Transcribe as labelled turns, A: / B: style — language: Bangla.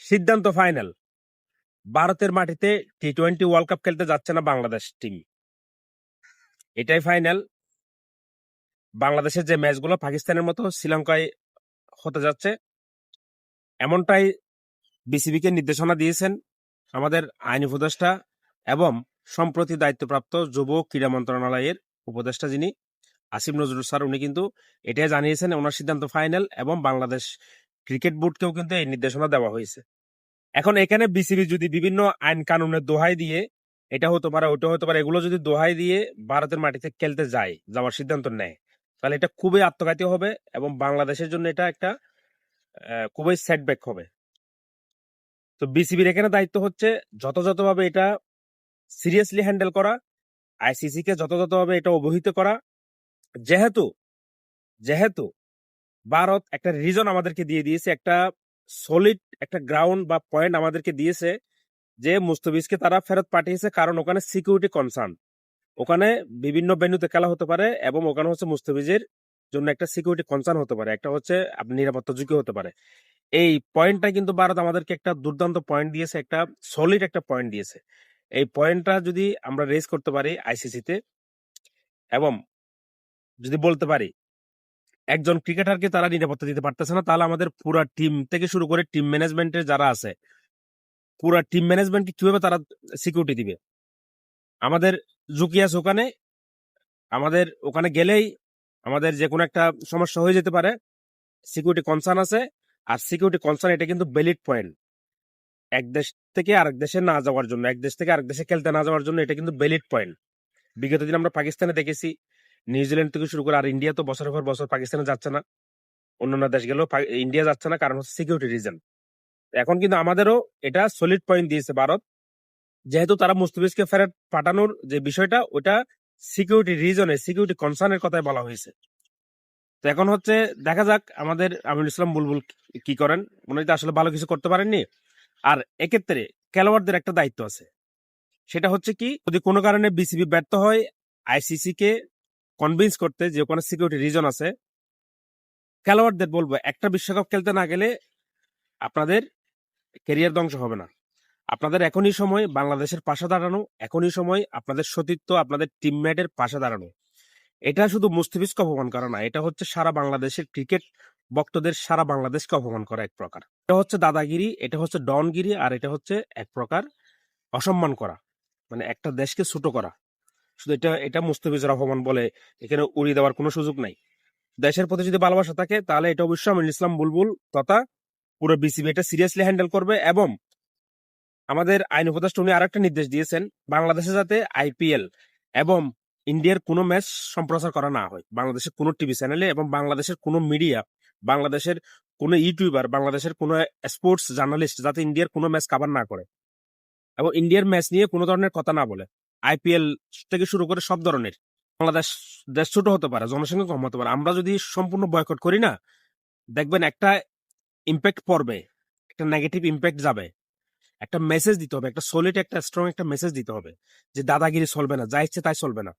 A: সিদ্ধান্ত ফাইনাল, ভারতের মাটিতে টি-20 ওয়ার্ল্ড কাপ খেলতে যাচ্ছে না বাংলাদেশ টিম। এটাই ফাইনাল। বাংলাদেশের যে ম্যাচগুলো পাকিস্তানের মতো শ্রীলঙ্কায় হতে যাচ্ছে, এমনটাই বিসিবিকে নির্দেশনা দিয়েছেন আমাদের আইন উপদেষ্টা এবং সম্প্রতি দায়িত্বপ্রাপ্ত যুব ক্রীড়া মন্ত্রণালয়ের উপদেষ্টা যিনি আসিফ নজরুল স্যার, উনি কিন্তু এটাই জানিয়েছেন ওনার সিদ্ধান্ত ফাইনাল, এবং বাংলাদেশ ক্রিকেট বোর্ডকেও কিন্তু এই নির্দেশনা দেওয়া হয়েছে। এখন এখানে বিসিবি যদি বিভিন্ন আইন কানুনের দোহাই দিয়ে এটা হতে পারে ওটা হতে পারে এগুলো যদি দোহাই দিয়ে ভারতের মাটিতে খেলতে যাওয়ার সিদ্ধান্ত নেয়, তাহলে এটা খুবই আত্মঘাতী হবে এবং বাংলাদেশের জন্য এটা একটা খুবই সেটব্যাক হবে। তো বিসিবির এখানে দায়িত্ব হচ্ছে যথাযথভাবে এটা সিরিয়াসলি হ্যান্ডেল করা, আইসিসি কে যথাযথভাবে এটা অবহিত করা। যেহেতু ভারত একটা রিজন আমাদেরকে দিয়ে দিয়েছে, একটা সলিড একটা গ্রাউন্ড বা পয়েন্ট আমাদেরকে দিয়েছে যে মুস্তাফিজকে তারা ফেরত পাঠিয়েছে, কারণ ওখানে সিকিউরিটি কনসার্ন, ওখানে বিভিন্ন ভেন্যুতে খেলা হতে পারে এবং ওখানে হচ্ছে মুস্তাফিজের জন্য একটা সিকিউরিটি কনসার্ন হতে পারে, একটা হচ্ছে আপনি নিরাপত্তা ঝুঁকি হতে পারে। এই পয়েন্টটা কিন্তু ভারত আমাদেরকে একটা দুর্দান্ত পয়েন্ট দিয়েছে, একটা সলিড একটা পয়েন্ট দিয়েছে। এই পয়েন্টটা যদি আমরা রেজ করতে পারি আইসিসিতে, এবং যদি বলতে পারি একজন ক্রিকেটারকে তারা নিরাপত্তা দিতে পারতেছে না, তাহলে আমাদের পুরা টিম থেকে শুরু করে টিম ম্যানেজমেন্টের যারা আছে, পুরা টিম ম্যানেজমেন্টকে কিভাবে তারা সিকিউরিটি দিবে? আমাদের ঝুঁকি আছে ওখানে, আমাদের ওখানে গেলেই আমাদের যে কোনো একটা সমস্যা হয়ে যেতে পারে, সিকিউরিটি কনসার্ন আছে। আর সিকিউরিটি কনসার্ন এটা কিন্তু ভ্যালিড পয়েন্ট, এক দেশ থেকে আরেক দেশে না যাওয়ার জন্য, এক দেশ থেকে আরেক দেশে খেলতে না যাওয়ার জন্য এটা কিন্তু ভ্যালিড পয়েন্ট। বিগত দিন আমরা পাকিস্তানে দেখেছি, নিউজিল্যান্ড থেকে শুরু করে, আর ইন্ডিয়া তো বছরের পর বছর পাকিস্তানে যাচ্ছে না, অন্যান্য দেশ গেলেও ইন্ডিয়া যাচ্ছে না, কারণ হচ্ছে সিকিউরিটি রিজন। এখন কিন্তু আমাদেরও এটা সলিড পয়েন্ট দিয়েছে ভারত, যেহেতু তারা মুস্তাফিজকে ফেরত পাঠানোর যে বিষয়টা, ওটা সিকিউরিটি রিজনে সিকিউরিটি কনসার্নের কথাই বলা হয়েছে। তো এখন হচ্ছে দেখা যাক আমাদের আমিনুল ইসলাম বুলবুল কি করেন, উনি তো আসলে ভালো কিছু করতে পারেননি। আর এক্ষেত্রে খেলোয়াড়দের একটা দায়িত্ব আছে, সেটা হচ্ছে কি, যদি কোনো কারণে বিসিবি ব্যর্থ হয় আইসিসি কে কনভিন্স করতে যে ওখানে সিকিউরিটি রিজন আছে, খেলোয়াড়দের বলবো একটা বিশ্বকাপ খেলতে না গেলে আপনাদের ক্যারিয়ার ধ্বংস হবে না। আপনাদের এখনই সময় বাংলাদেশের পাশে দাঁড়ানো, এখনই সময় আপনাদের সতীর্থ আপনাদের টিমমেটের পাশে দাঁড়ানো। এটা শুধু মুস্তাফিজকে অপমান করা না, এটা হচ্ছে সারা বাংলাদেশের ক্রিকেট ভক্তদের, সারা বাংলাদেশকে অপমান করা এক প্রকার। এটা হচ্ছে দাদাগিরি, এটা হচ্ছে ডনগিরি, আর এটা হচ্ছে এক প্রকার অসম্মান করা, মানে একটা দেশকে ছোট করা। শুধু এটা এটা মুস্তাফিজের অপমান বলে এখানে উড়িয়ে দেওয়ার কোনো সুযোগ নাই। দেশের প্রতি যদি ভালোবাসা থাকে তাহলে এটা অবশ্যই আমিনুল ইসলাম বুলবুল তথা পুরো বিসিবি এটা সিরিয়াসলি হ্যান্ডেল করবে। এবং আমাদের আইন উপদেষ্টা উনি আরেকটা নির্দেশ দিয়েছেন, বাংলাদেশে যাতে আইপিএল এবং ইন্ডিয়ার কোনো ম্যাচ সম্প্রচার করা না হয় বাংলাদেশের কোনো টিভি চ্যানেলে, এবং বাংলাদেশের কোনো মিডিয়া, বাংলাদেশের কোনো ইউটিউবার, বাংলাদেশের কোনো স্পোর্টস জার্নালিস্ট যাতে ইন্ডিয়ার কোনো ম্যাচ কভার না করে এবং ইন্ডিয়ার ম্যাচ নিয়ে কোনো ধরনের কথা না বলে। আইপিএল থেকে শুরু করে সব ধরনের, বাংলাদেশ দেশ ছোট হতে পারে, জনসংখ্যা কম হতে পারে, আমরা যদি সম্পূর্ণ বয়কট করি না, দেখবেন একটা ইম্প্যাক্ট পড়বে, একটা নেগেটিভ ইম্প্যাক্ট যাবে। একটা মেসেজ দিতে হবে, একটা সলিড একটা স্ট্রং একটা মেসেজ দিতে হবে যে দাদাগিরি চলবে না, যা ইচ্ছে তাই চলবে না।